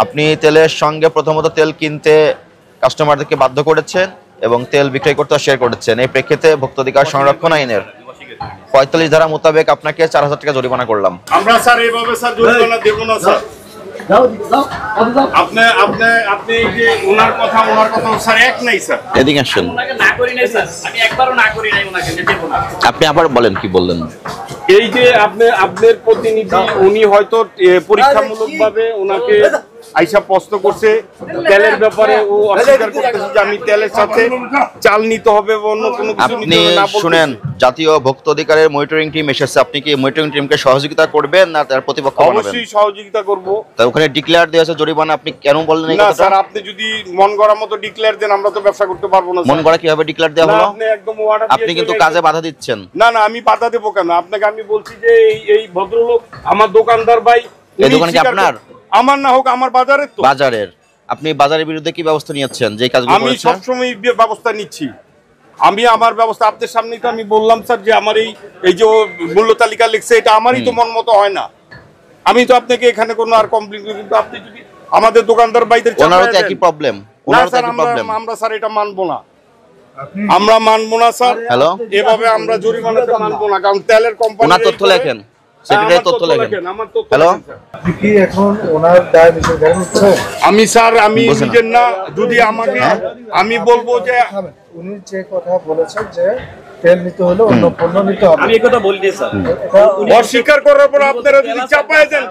আপনি তেলের সঙ্গে প্রথমত তেল কিনতে কাস্টমারদেরকে বাধ্য করেছেন এবং তেল বিক্রয় করতে শেয়ার করেছেন। এই প্রেক্ষিতে ভোক্তাধিকার সংরক্ষণ আইনের ৪৫ ধারা মোতাবেক আপনাকে ৪,০০০ টাকা জরিমানা করলাম। আমরা স্যার এইভাবে স্যার জরিমানা দেব না স্যার। আপনি যে ওনার কথা স্যার এক নাই স্যার। এদিকে আসেন। না করি নাই স্যার, আমি একবারও না করি নাই ওনাকে দেব না। আপনি আবার বলেন কি বললেন। এই যে আপনার প্রতিনিধি উনি হয়তো পরীক্ষামূলকভাবে ওনাকে আইসা প্রশ্ন করছে তেলের ব্যাপারে, ও অস্বীকার করতেছে যে আমি তেলের সাথে চাল নিতে হবে অন্য কোনো কিছু নিতে হবে না। আপনি শুনেন, জাতীয় ভোক্তা অধিকারের মনিটরিং টিম এসেছে, আপনি কি মনিটরিং টিমকে সহযোগিতা করবেন না তার প্রতিপক্ষ বানাবেন? অবশ্যই সহযোগিতা করব। তাই ওখানে ডিক্লেয়ার দেওয়া আছে জরিমানা, আপনি কেন বললেন এই না কথাটা? স্যার, আপনি যদি মন গড়া মতো ডিক্লেয়ার দেন আমরা তো ব্যবসা করতে পারবো না। মন গড়া কিভাবে ডিক্লেয়ার দেওয়া হলো? আপনি একদম অর্ডার দিয়ে, আপনি কিন্তু কাজে বাধা দিচ্ছেন। না না, আমি বাধা দেব কেন? আপনাকে আমি বলছি যে এই ভদ্রলোক আমার দোকানদার ভাই। এই দোকান কি আপনার? আমার না হোক, আমার বাজারের তো। বাজারের। আপনি বাজারের বিরুদ্ধে কি ব্যবস্থা নিয়েছেন যে কাজগুলো আমি করেছেন? সবসময় ব্যবস্থা নিচ্ছি। আমি আমার ব্যবস্থা আপনাদের সামনেই তো আমি বললাম স্যার যে আমার এই যে মূল্য তালিকা লিখছে এটা আমারই তো মন মতো হয় না। আমি তো আপনাকে এখানে কোনো আর কমপ্লেইন, কিন্তু আপনি যদি আমাদের দোকানদার ভাইদের ওনারও তো একই প্রবলেম। ওনারও তো একই প্রবলেম। আমরা স্যার এটা মানবো না, আমরা মানবো না স্যার। হ্যালো, এভাবে আমরা জরিমানাতে মানবো না, কারণ তেলের কোম্পানি। ওনার তথ্য লেখেন, সেক্রেটারি তথ্য লেখেন। হ্যালো, কি এখন ওনার দায় বিষয় গাড়ি নিচ্ছে? আমি স্যার, আমি নিজের না, যদি আমাকে আমি বলবো যে উনি যে কথা বলেছেন যে তেল নিতে হলে অন্য পণ্য নিতে হবে, আমি এই কথা বলি স্যার। অস্বীকার করার পর আপনারা যদি চাপায় দেন,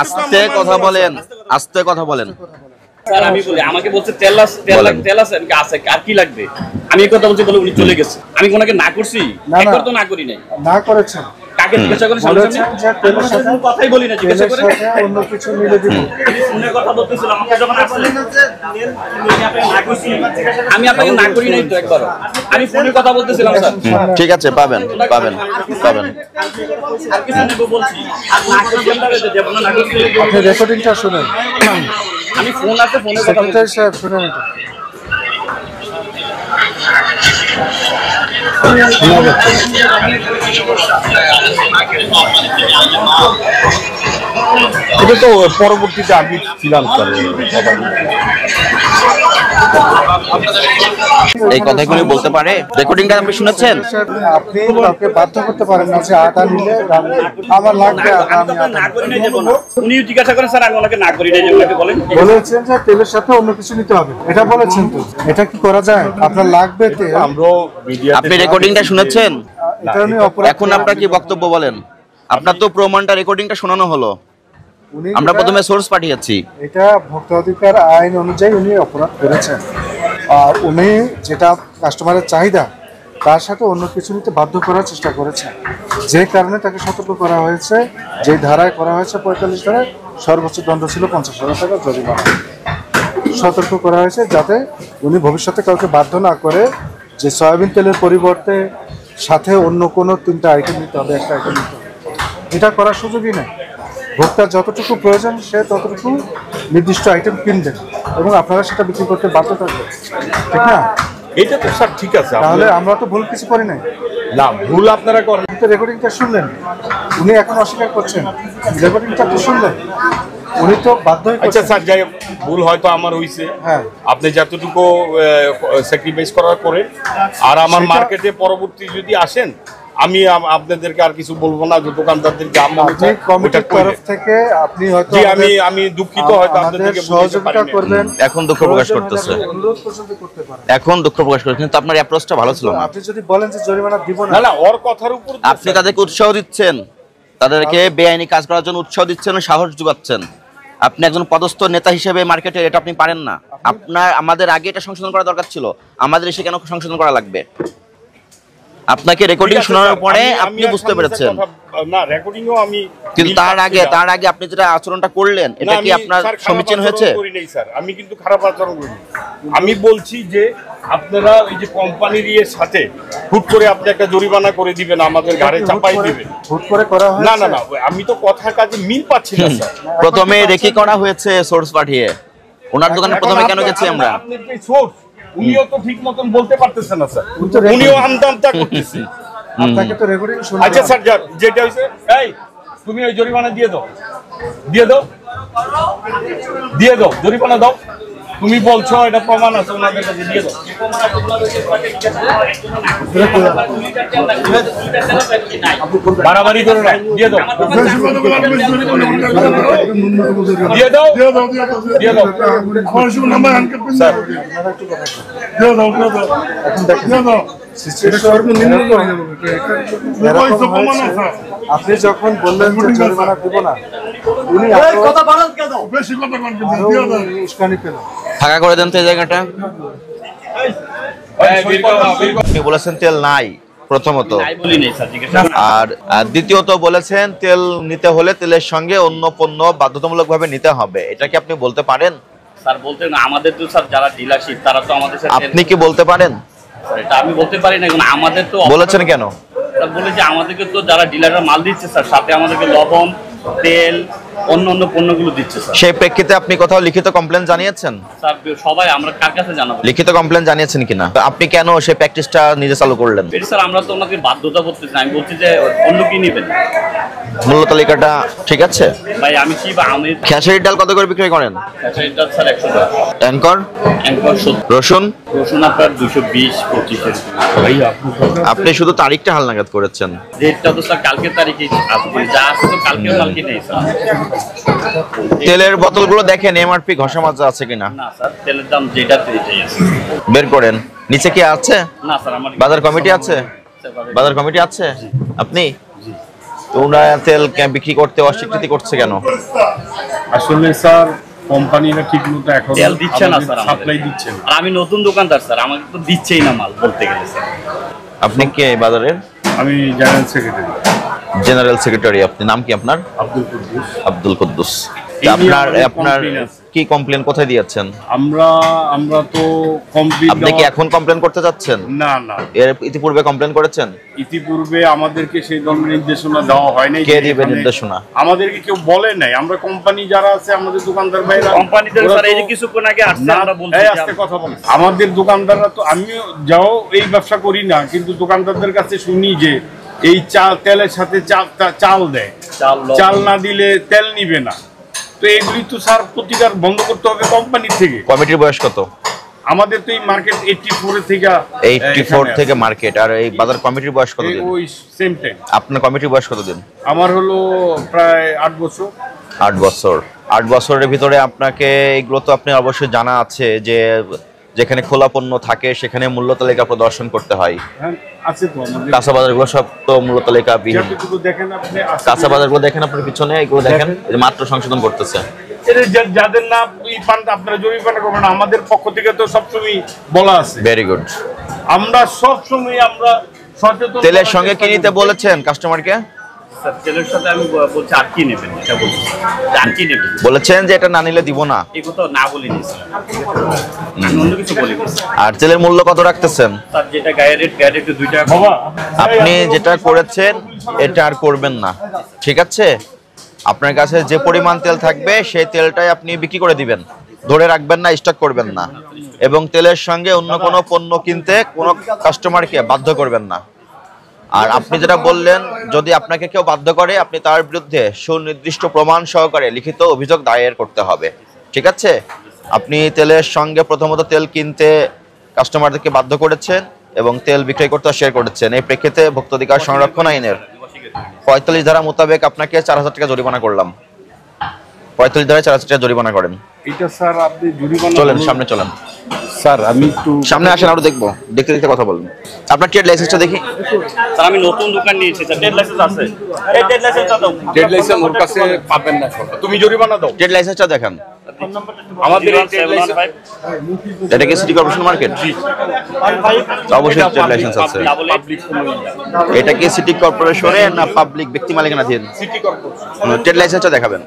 আস্তে কথা বলেন, আস্তে কথা বলেন। স্যার আমি বলি, আমাকে বলছে তেল আছে, আছে আর কি লাগবে? আমি এই কথা বলছি বলে উনি চলে গেছে। আমি কোনাকে না করছি? একবার তো না করি নাই। না করেছেন। কাকে জিজ্ঞাসা করে? বলেছেন যে তেলের সাথে কোনো কথাই বলি না, জিজ্ঞাসা করে অন্য কিছু মিলে দিব। আমি ফোনে কথা বলতেছিলাম, আমাকে যখন আসলে আমি আপনাকে না করি নাই তো একবার। আমি ফোনে কথা বলতেছিলাম স্যার। ঠিক আছে, পাবেন পাবেন পাবেন। আর কিছু নেব বলছি, আর না করছি আমরা দেব না, না করছি। আপনি রেকর্ডিংটা শুনেন। আমি ফোন আছে, ফোনে কথা সেক্রেটারি সাহেব শুনেন এটা। এটা তো পরবর্তীতে আমি ছিলাম স্যার। এই কথাগুলো বলতে পারে? রেকর্ডিংটা আপনি শুনেছেন? আপনি কাউকে বাধ্য করতে পারেন না যে আটা নিলে আমার লাগবে, আমি তো না করি নাই, দেবো না। উনি জিজ্ঞাসা করেন স্যার, আমি ওনাকে না করি নাই, ওনাকে বলেন। বলেছেন যে তেলের সাথে অন্য কিছু নিতে হবে, এটা বলেছেন তো। এটা কি করা যায়? আপনার লাগবে তেল। আপনি রেকর্ডিংটা শুনেছেন? এটা নিয়ে অপরাধ। এখন আপনার কি বক্তব্য বলেন? আপনার তো প্রমাণটা রেকর্ডিংটা শোনানো হলো, উনি আমরা প্রথমে সোর্স পাঠিয়েছি। এটা ভোক্তা অধিকার আইন অনুযায়ী উনি অপরাধ করেছেন। আর উনি যেটা কাস্টমারের চাহিদা তার সাথে অন্য কিছু নিতে বাধ্য করার চেষ্টা করেছেন, যে কারণে তাকে সতর্ক করা হয়েছে। যে ধারায় করা হয়েছে ৪৫ ধারায় সর্বোচ্চ দণ্ড ছিল ৫০,০০০ টাকা জরিমানা। সতর্ক করা হয়েছে যাতে উনি ভবিষ্যতে কাউকে বাধ্য না করে যে সয়াবিন তেলের পরিবর্তে সাথে অন্য কোনো ৩টা আইটেম নিতে হবে, একটা আইটেম নিতে হবে। এটা করার সুযোগই নেই। ভোক্তার যতটুকু প্রয়োজন সে ততটুকু নির্দিষ্ট আইটেম কিনবেন এবং আপনারা সেটা বিক্রি করতে বাধ্য থাকবেন, ঠিক না? এটা তো স্যার ঠিক আছে, তাহলে আমরা তো ভুল কিছু করি নাই। না, ভুল আপনারা করেন। রেকর্ডিংটা শুনলেন, উনি এখন অস্বীকার করছেন। রেকর্ডিংটা তো শুনলেন, উনি তো বাধ্য হয়ে। আচ্ছা স্যার, যাই হোক, ভুল হয়তো আমার হইছে। হ্যাঁ, আপনি যতটুকু স্যাক্রিফাইস করার করে, আর আমার মার্কেটে পরবর্তী যদি আসেন আমি আপনাদেরকে আর কিছু বলবো না। যে দোকানদারদের যা মনে হয় কমিটির তরফ থেকে আপনি হয়তো আমি দুঃখিত, হয়তো আপনাদেরকে সহযোগিতা করবেন। এখন দুঃখ প্রকাশ করতেছে, অনুরোধ পর্যন্ত করতে পারেন। এখন দুঃখ প্রকাশ করছেন, কিন্তু আপনার অ্যাপ্রোচটা ভালো ছিল না। আপনি যদি বলেন যে জরিমানা দিব না, না, ওর কথার উপর আপনি তাদেরকে উৎসাহ দিচ্ছেন, তাদেরকে বেআইনি কাজ করার জন্য উৎসাহ দিচ্ছেন, সাহস যোগাচ্ছেন। আপনি একজন পদস্থ নেতা হিসেবে মার্কেটে এটা আপনি পারেন না। আপনার আমাদের আগে এটা সংশোধন করা দরকার ছিল, আমাদের এসে কেন সংশোধন করা লাগবে? আপনাকে রেকর্ডিং শোনানোর পরে আপনি বুঝতে পেরেছেন। না, রেকর্ডিংও আমি, কিন্তু তার আগে আপনি যেটা আচরণটা করলেন এটা কি আপনার সমীচীন হয়েছে? আমি কিন্তু খারাপ আচরণ করিনি। আমি বলছি যে আপনারা এই যে কোম্পানির সাথে হুট করে আপনি একটা জরিমানা করে দিবেন, আমাদের ঘাড়ে চাপাই দিবেন। হুট করে করা হয় না, আমি তো কথার কাজে মিল পাচ্ছি না স্যার। প্রথমে রেকি করা হয়েছে সোর্স পাঠিয়ে। ওনার দোকানে প্রথমে কেন গেছি আমরা? আপনার যে সোর্স, উনিও তো ঠিক মতন বলতে পারতেছেন না স্যার, উনিও আমদামটা করতেছে। আপনাকে তো রেকর্ডিং শোনা। আচ্ছা স্যার, যেটা হইছে, এই তুমি ওই জরিমানা দিয়ে দাও জরিমানা দাও। তুমি বলছো এটা প্রমাণ আছে ওনাদের কাছে, দিয়ে দাও। বাড়াবাড়ি করো না, দিয়ে দাও আপনি যখন বললেন যে জরিমানা দিব না, উনি উস্কানি পেল। ফাঁকা করে দেন তো এই জায়গাটা। আপনি বলেছেন তেল নাই প্রথমত, আর দ্বিতীয়ত বলেছেন তেল নিতে হলে তেলের সঙ্গে অন্য পণ্য বাধ্যতামূলকভাবে নিতে হবে। এটা কি আপনি বলতে পারেন? স্যার বলতে না, আমাদের তো স্যার যারা ডিলারশিপ তারা তো আমাদের সাথে, আপনি কি বলতে পারেন? এটা আমি বলতে পারি না, কারণ আমাদের তো বলেছেন কেন? স্যার বলে যে আমাদেরকে তো যারা ডিলাররা মাল দিচ্ছে স্যার, সাথে আমাদেরকে লবণ, তেল, অন্য পণ্যগুলো দিচ্ছে স্যার। সেই প্রেক্ষিতে আপনি কোথাও লিখিত কমপ্লেন জানিয়েছেন? স্যার সবাই আমরা কার কাছে জানাবো? লিখিত কমপ্লেন জানিয়েছেন কিনা? আপনি কেন সেই প্র্যাকটিসটা নিজে চালু করলেন? স্যার আমরা তো ওনাকে বাধ্যতা করতেছি না, আমি বলছি যে অন্য কি নেবেন। মূল্য তালিকাটা ঠিক আছে ভাই? আমি কি বা আমি খেসারির ডাল কত করে বিক্রি করেন? এটা স্যার 100 টাকা। অ্যাঙ্কর রসুন আপনার 220-25 ভাইয়া। আপনি শুধু তারিখটা হালনাগাদ করেছেন। রেটটা তো স্যার কালকের তারিখে আসবে, যা আছে তো কালকের মাল কি নেই স্যার। তেলের বোতলগুলো দেখেন এমআরপি ঘষা মাজা আছে কিনা। না স্যার, তেলের দাম যেটা এটাই আছে। বের করেন। নিচে কি আছে? না স্যার, আমার বাজার কমিটি আছে। বাজার কমিটি আছে আপনি? তোমরা তেল বিক্রি করতে অস্বীকৃতি করছে কেন? আসলে স্যার কোম্পানিরা ঠিকমতো এখন তেল দিচ্ছে না স্যার, সাপ্লাই দিচ্ছে না। আর আমি নতুন দোকানদার স্যার, আমাকে তো দিচ্ছেই না মাল বলতে গেলে স্যার। আপনি কে বাজারের? আমি জেনারেল সেক্রেটারি। General secretary. আপনি নাম কি আপনার? আব্দুল কুদ্দুস। আব্দুল কুদ্দুস। এই নিয়ে আপনার আমাদের আপনার complaint আছে। কি কমপ্লেন কোথায় দিয়েছেন? আমরা তো কমপ্লিট। আপনি কি এখন কমপ্লেন করতে যাচ্ছেন? না না, এর ইতিপূর্বে কমপ্লেন করেছেন? ইতিপূর্বে আমাদেরকে সেই ধরনের নির্দেশনা দেওয়া হয় নাই। কে দিবে নির্দেশনা? আমাদেরকে কেউ বলে নাই। আমরা কোম্পানি যারা আছে আমাদের দোকানদার ভাইরা, কোম্পানিতে স্যার এই যে কিছুক্ষণ আগে আসছে, আমরা বলছি এই আজকে কথা বলি। আমাদের দোকানদাররা তো, আমিও যাও এই ব্যবসা করি না, কিন্তু দোকানদারদের কাছে শুনি যে এই তেলের সাথে চাল দেয়, চাল না দিলে তেল নিবে না। তো এগুলি তো স্যার প্রতিকার বন্ধ করতে হবে কোম্পানি থেকে। কমিটির বয়স কত? আমাদের তো এই মার্কেট 84 থেকে 84 থেকে মার্কেট। আর এই বাজার কমিটির বয়স কত দিন? ওই সেম টাইম। আপনার কমিটির বয়স কত দিন? আমার হলো প্রায় 8 বছর। 8 বছর। 8 বছরের ভিতরে আপনাকে এগুলো তো আপনি অবশ্যই জানা আছে যে যেখানে খোলা পণ্য থাকে সেখানে মূল্য তালিকা প্রদর্শন করতে হয়। হ্যাঁ আছে তো আমাদের। কাঁচা বাজারগুলো সব তো মূল্য তালিকা বিহীন। যেটুকু দেখেন আপনি, কাঁচা বাজারগুলো দেখেন আপনার পিছনে, এগুলো দেখেন মাত্র সংশোধন করতেছে। যাদের না আপনারা জরিমানা করবেন, আমাদের পক্ষ থেকে তো সবসময় বলা আছে। Very good. আমরা সবসময় আমরা সচেতন। তেলের সঙ্গে কি নিতে বলেছেন কাস্টমারকে? স্যার তেলের সাথে আমি বলছি আর কি নেবেন, এটা বলছি আর কি নেবেন। বলেছেন যে এটা না নিলে দিব না? এই কথা না বলিনি স্যার, আমি অন্য কিছু বলিনি স্যার। আর তেলের মূল্য কত রাখতেছেন? স্যার যেটা গায়ের রেট, গায়ের একটু 2 টাকা। বাবা আপনি যেটা করেছেন এটা আর করবেন না, ঠিক আছে? আপনার কাছে যে পরিমাণ তেল থাকবে সেই তেলটাই আপনি বিক্রি করে দিবেন, ধরে রাখবেন না, স্টক করবেন না। এবং তেলের সঙ্গে অন্য কোনো পণ্য কিনতে কোনো কাস্টমারকে বাধ্য করবেন না। আর আপনি যেটা বললেন, যদি আপনাকে কেউ বাধ্য করে আপনি তার বিরুদ্ধে সুনির্দিষ্ট প্রমাণ সহকারে লিখিত অভিযোগ দায়ের করতে হবে, ঠিক আছে? আপনি তেলের সঙ্গে প্রথমত তেল কিনতে কাস্টমারদেরকে বাধ্য করেছেন এবং তেল বিক্রয় করতে অস্বীকার করেছেন। এই প্রেক্ষিতে ভোক্তাধিকার সংরক্ষণ আইনের 45 ধারা মোতাবেক আপনাকে 4000 টাকা জরিমানা করলাম। 45 ধারায় 4000 টাকা জরিমানা করেন। এটা স্যার আপনি জরিমানা চলেন সামনে চলেন। স্যার আমি একটু সামনে আসেন, আরো দেখবো, দেখতে দেখতে কথা বলুন। আপনার ট্রেড লাইসেন্সটা দেখি। স্যার আমি নতুন দোকান নিয়েছি স্যার, ডেড লাইসেন্স আছে। এই ডেড লাইসেন্সটা দাও। ডেড লাইসেন্স ওর কাছে পাবেন না, তুমি জরিমানা দাও। ট্রেড লাইসেন্সটা দেখান। আমাদের এই ট্রেড লাইসেন্স, এটা কি সিটি কর্পোরেশন মার্কেট? অবশ্যই ট্রেড লাইসেন্স আছে। এটা কি সিটি কর্পোরেশনের না পাবলিক ব্যক্তি মালিকানাধীন? City corporation. ট্রেড লাইসেন্সটা দেখাবেন।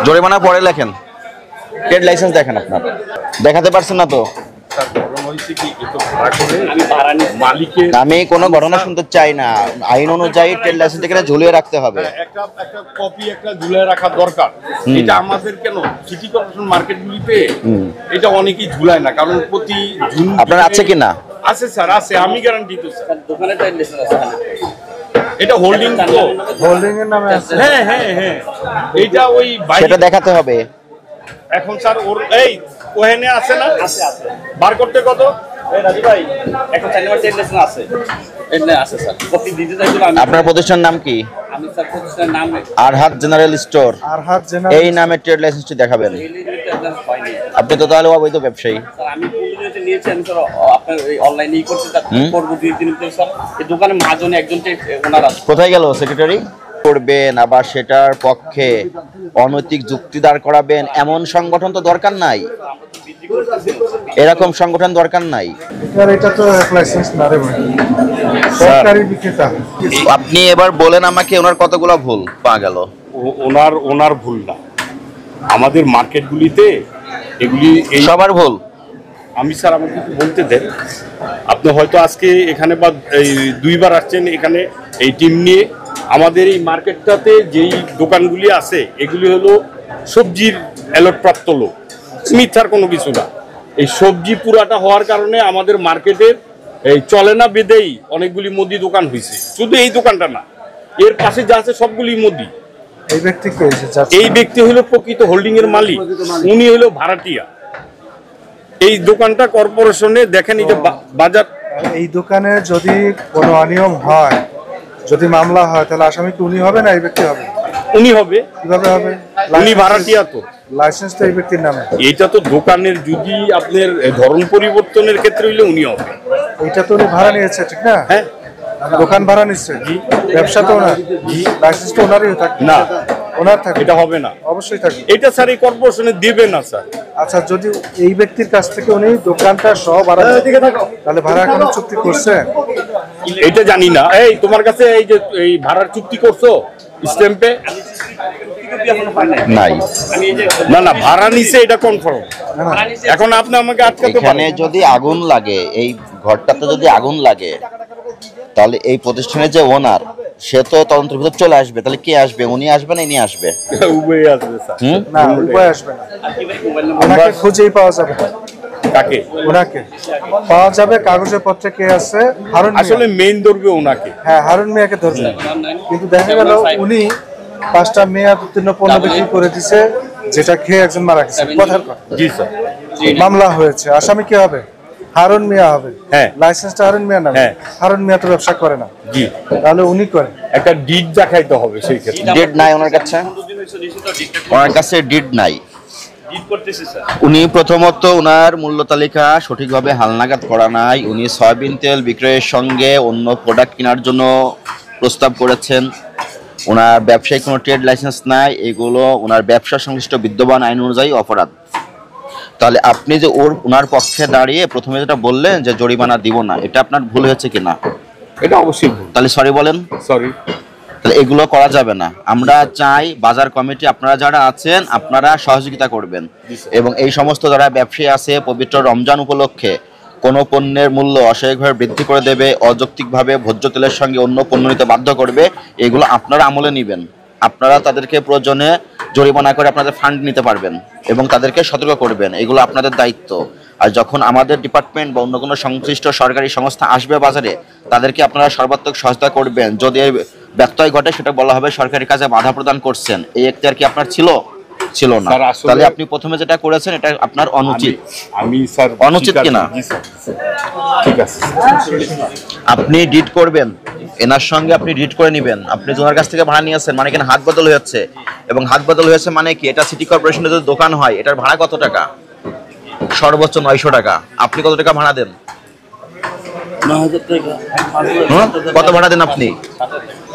জরিমানা পরে লেখেন, ট্রেড লাইসেন্স দেখেন। আপনার দেখাতে পারছেন না তো? আমি কোনো ঘটনা শুনতে চাই না। আইন অনুযায়ী ট্রেড লাইসেন্স এখানে ঝুলিয়ে রাখতে হবে। একটা কপি একটা ঝুলিয়ে রাখা দরকার। এটা আমাদের কেন সিটি কর্পোরেশন মার্কেটগুলিতে এটা অনেকেই ঝুলায় না, কারণ প্রতি আপনার আছে কি না? আছে স্যার, আছে, আমি গ্যারান্টি তো স্যার। দোকানে ট্রেড লাইসেন্স আছে। এটা হোল্ডিং তো, হোল্ডিং এর নামে আছে। হ্যাঁ হ্যাঁ হ্যাঁ, এইটা ওই সেটা দেখাতে হবে। এখন স্যার ওর এই ওখানে আছে না, আছে আছে বার করতে কত? এই রাজু ভাই একটা চাইনিজ ট্রেড লাইসেন্স আছে, এটা আছে স্যার, কপি দিতে চাইছিল আমি। আপনার প্রতিষ্ঠানের নাম কি? আমি স্যার প্রতিষ্ঠানের নাম আরহাত জেনারেল স্টোর, আর হাত জেনারেল এই নামে ট্রেড লাইসেন্সটি দেখাবেন। হয়নি আপনি তো তাহলে অবৈধ ব্যবসায়ী। স্যার। আমি পূর্বে নিয়েছি আমি স্যার আপনার এই অনলাইনে করতে করবো 2-3 দিন স্যার। এই দোকানে মহাজনে একজন ওনার আছে। কোথায় গেল সেক্রেটারি? করবেন আবার সেটার পক্ষে অনৈতিক যুক্তি দাঁড় করাবেন, এমন সংগঠন তো দরকার নাই, এরকম সংগঠন দরকার নাই। এটা তো লাইসেন্স না রে ভাই, সরকারি বিক্রেতা। আপনি এবার বলেন আমাকে ওনার কতগুলো ভুল পাওয়া গেল? ওনার ভুল না, আমাদের মার্কেটগুলিতে এগুলি এই সবার ভুল। আমি স্যার আমাকে একটু বলতে দেন। আপনি হয়তো আজকে এখানে বা এই 2 বার আসছেন এখানে এই টিম নিয়ে। আমাদের এই মার্কেটটাতে যেই দোকানগুলি আছে এগুলি হলো সবজির অ্যালটপ্রাপ্ত লোক, মিথ্যার কোনো কিছু না। এই সবজি পুরাটা হওয়ার কারণে আমাদের মার্কেটের এই চলে না বেঁধেই অনেকগুলি মুদি দোকান হয়েছে। শুধু এই দোকানটা না, এর পাশে যা আছে সবগুলি মুদি। এই ব্যক্তি কে এসেছে? এই ব্যক্তি হলো প্রকৃত হোল্ডিং এর মালিক, উনি হলো ভাড়াটিয়া। এই দোকানটা কর্পোরেশনে দেখেন, এই যে বাজার, এই দোকানে যদি কোনো অনিয়ম হয়, যদি মামলা হয়, তাহলে আসামি কি উনি হবে না এই ব্যক্তি হবে? উনি হবে। কিভাবে হবে? উনি ভাড়াটিয়া তো, লাইসেন্স তো এই ব্যক্তির নামে। এইটা তো দোকানের যদি আপনার ধরন পরিবর্তনের ক্ষেত্রে হইলে উনি হবে। এইটা তো উনি ভাড়া নিয়েছে, ঠিক না? হ্যাঁ, দোকান ভাড়া নিচ্ছে, ব্যবসা তো ওনার, লাইসেন্স তো ওনারই থাকে না, ওনার থাকে। এটা হবে না, অবশ্যই থাকে। এটা স্যার এই কর্পোরেশনে দেবে না স্যার। আচ্ছা, যদি এই ব্যক্তির কাছ থেকে উনি দোকানটা সহ ভাড়া তাহলে ভাড়া কোনো চুক্তি করছে? এটা জানি না। এই তোমার কাছে এই যে এই ভাড়ার চুক্তি করছো স্ট্যাম্পে? নাই। না না, ভাড়া নিছে এটা কনফার্ম। এখন আপনি আমাকে আটকাতে এখানে পারেন। যদি আগুন লাগে, এই ঘরটাতে যদি আগুন লাগে, তাহলে এই প্রতিষ্ঠানের যে ওনার সে তো তদন্তের ভিতর চলে আসবে। তাহলে কে আসবে? উনি আসবে না ইনি আসবে? উভয় আসবে স্যার। না, উপায় আসবে না। ওনাকে খুঁজেই পাওয়া যাবে। কাকে? ওনাকে পাওয়া যাবে। কাগজে পত্রে কে আছে? হারুন মিয়া। আসলে মেইন ধরবে ওনাকে। হ্যাঁ, হারুন মিয়াকে ধরবে। কিন্তু দেখা গেল উনি 5টা মেয়ে উত্তীর্ণ পণ্য বিক্রি করে দিছে, যেটা খেয়ে একজন মারা গেছে। কথার কথা। জি স্যার। মামলা হয়েছে, আসামি কে হবে? হারুন মিয়া হবে। হ্যাঁ। লাইসেন্সটা হারুন মিয়া না। হ্যাঁ। হারুন মিয়া তো ব্যবসা করে না, জি, তাহলে উনি করে। একটা ডিড দেখাইতে হবে সেই ক্ষেত্রে। ডিড নাই ওনার কাছে, ওনার কাছে ডিড নাই। উনি প্রথমত ওনার মূল্য তালিকা সঠিকভাবে হালনাগাদ করা নাই। উনি সয়াবিন তেল বিক্রয়ের সঙ্গে অন্য প্রোডাক্ট কেনার জন্য প্রস্তাব করেছেন। ওনার ব্যবসায়িক কোনো ট্রেড লাইসেন্স নাই। এগুলো ওনার ব্যবসা সংশ্লিষ্ট বিদ্যমান আইন অনুযায়ী অপরাধ। তাহলে আপনি যে ওনার পক্ষে দাঁড়িয়ে প্রথমে যেটা বললেন যে জরিমানা দিব না, এটা আপনার ভুল হয়েছে কিনা? এটা অবশ্যই ভুল। তাহলে সরি বলেন। সরি। তাহলে এগুলো করা যাবে না। আমরা চাই বাজার কমিটি আপনারা যারা আছেন আপনারা সহযোগিতা করবেন, এবং এই সমস্ত যারা ব্যবসায়ী আছে পবিত্র রমজান উপলক্ষে কোনো পণ্যের মূল্য অস্বাভাবিকভাবে বৃদ্ধি করে দেবে, অযৌক্তিকভাবে ভোজ্য তেলের সঙ্গে অন্য পণ্য নিতে বাধ্য করবে, এগুলো আপনারা আমলে নেবেন। আপনারা তাদেরকে প্রয়োজনে জরিমানা করে আপনাদের ফান্ড নিতে পারবেন এবং তাদেরকে সতর্ক করবেন। এগুলো আপনাদের দায়িত্ব। আর যখন আমাদের ডিপার্টমেন্ট বা অন্য কোনো সংশ্লিষ্ট সরকারি সংস্থা আসবে বাজারে, তাদেরকে আপনারা সর্বাত্মক সহায়তা করবেন। যদি এর ব্যত্যয় ঘটে সেটা বলা হবে সরকারি কাজে বাধা প্রদান করছেন। এই এখতিয়ার কি আপনার ছিল? ছিল না। তাহলে আপনি প্রথমে যেটা করেছেন এটা আপনার অনুচিত। আমি স্যার অনুচিত কিনা? ঠিক আছে, আপনি ডিড করবেন, এনার সঙ্গে আপনি ডিড করে নেবেন। আপনি ওনার কাছ থেকে ভাড়া নিয়েছেন মানে এখানে হাত বদল হয়েছে, এবং হাত বদল হয়েছে মানে কি? এটা সিটি কর্পোরেশনের যদি দোকান হয় এটার ভাড়া কত টাকা? সর্বোচ্চ 900 টাকা। আপনি কত টাকা ভাড়া দেন? 9000 টাকা। কত ভাড়া দেন আপনি?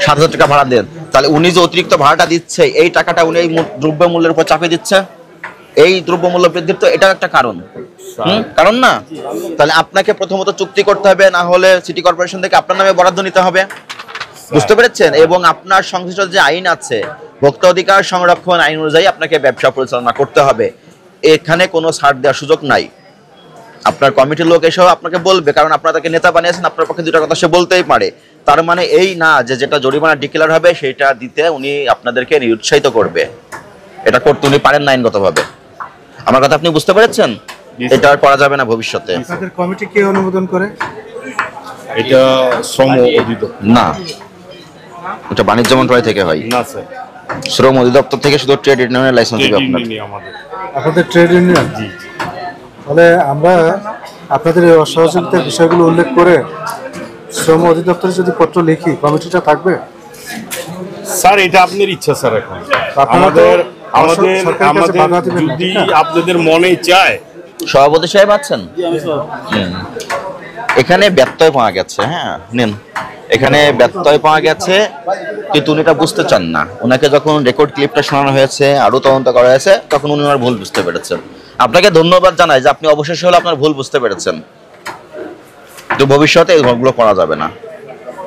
7000 টাকা ভাড়া দেন। তাহলে উনি যে অতিরিক্ত ভাড়াটা দিচ্ছে এই টাকাটা উনি এই দ্রব্য মূল্যের উপর চাপিয়ে দিচ্ছে। এই দ্রব্য মূল্য বৃদ্ধির তো এটা একটা কারণ, কারণ না? তাহলে আপনাকে প্রথমত চুক্তি করতে হবে, না হলে সিটি কর্পোরেশন থেকে আপনার নামে বরাদ্দ নিতে হবে। বুঝতে পেরেছেন? এবং আপনার সংশ্লিষ্ট যে আইন আছে ভোক্তা অধিকার সংরক্ষণ আইন অনুযায়ী আপনাকে ব্যবসা পরিচালনা করতে হবে। এখানে কোনো ছাড় দেওয়ার সুযোগ নাই। আপনার কমিটির লোক এসেও আপনাকে বলবে, কারণ আপনারা তাকে নেতা বানিয়েছেন, আপনার পক্ষে দুটা কথা সে বলতেই পারে। তার মানে এই না যে যেটা জরিমানা ডিক্লেয়ার হবে সেটা দিতে উনি আপনাদেরকে নিরুৎসাহিত করবে। এটা করতে উনি পারেন না আইনগতভাবে। আমার কথা আপনি বুঝতে পেরেছেন? এটা আর করা যাবে না ভবিষ্যতে। আপনাদের কমিটি কে অনুমোদন করে? এটা শ্রম অধিদপ্তর না, এটা বাণিজ্য মন্ত্রণালয় থেকে হয়? না স্যার, শ্রম অধিদপ্তর থেকে শুধু ট্রেড ইউনিয়নের লাইসেন্স ট্রেড দিবে আপনার? ইউনিয়নই আমাদের। আপনাদের ট্রেড ইউনিয়ন? জি। তাহলে আমরা আপনাদের এই অসহযোগিতার বিষয়গুলো উল্লেখ করে শ্রম অধিদপ্তরে যদি পত্র লিখি, কমিটিটা থাকবে? স্যার এটা আপনার ইচ্ছা স্যার। এখন আপনারা তো আমাদের সরকারের কাছে বাধা আমাদের দিবেন না, যদি ঠিক না? আপনাদের মনে চায়। সভাপতি সাহেব আছেন? হুম। এখানে ব্যত্যয় পাওয়া গেছে। হ্যাঁ নেন, এখানে ব্যত্যয় পাওয়া গেছে, কিন্তু উনি এটা বুঝতে চান না। ওনাকে যখন রেকর্ড ক্লিপটা শোনানো হয়েছে, আরো তদন্ত করা হয়েছে, তখন উনি ওনার ভুল বুঝতে পেরেছেন। আপনাকে ধন্যবাদ জানাই যে আপনি অবশেষে হলে আপনার ভুল বুঝতে পেরেছেন। তো ভবিষ্যতে এই ঘটনাগুলো করা যাবে না।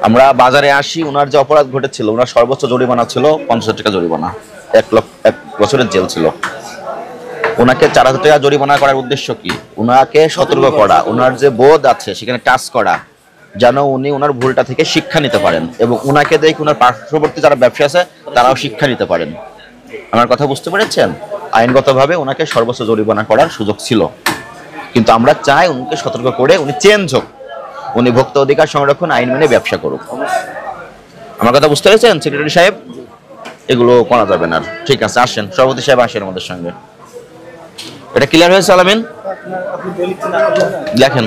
আমরা বাজারে আসি, ওনার যে অপরাধ ঘটেছিল, ওনার সর্বোচ্চ জরিমানা ছিল 50,000 টাকা জরিমানা, 1 বছরের জেল ছিল। ওনাকে 4,000 টাকা জরিমানা করার উদ্দেশ্য কি? ওনাকে সতর্ক করা, ওনার যে বোধ আছে সেখানে টাচ করা, যেন উনি ওনার ভুলটা থেকে শিক্ষা নিতে পারেন, এবং ওনাকে দেখে ওনার পার্শ্ববর্তী যারা ব্যবসা আছে তারাও শিক্ষা নিতে পারেন। আমার কথা বুঝতে পেরেছেন? আইনগতভাবে ওনাকে সর্বোচ্চ জরিমানা করার সুযোগ ছিল, কিন্তু আমরা চাই উনাকে সতর্ক করে উনি চেঞ্জ হোক, উনি ভোক্তা অধিকার সংরক্ষণ আইন মেনে ব্যবসা করুক। আমার কথা বুঝতে পেরেছেন সেক্রেটারি সাহেব? এগুলো করা যাবে না। ঠিক আছে, আসেন সভাপতি সাহেব, আসেন আমাদের সঙ্গে। এটা ক্লিয়ার হয়েছে আলামিন? লেখেন।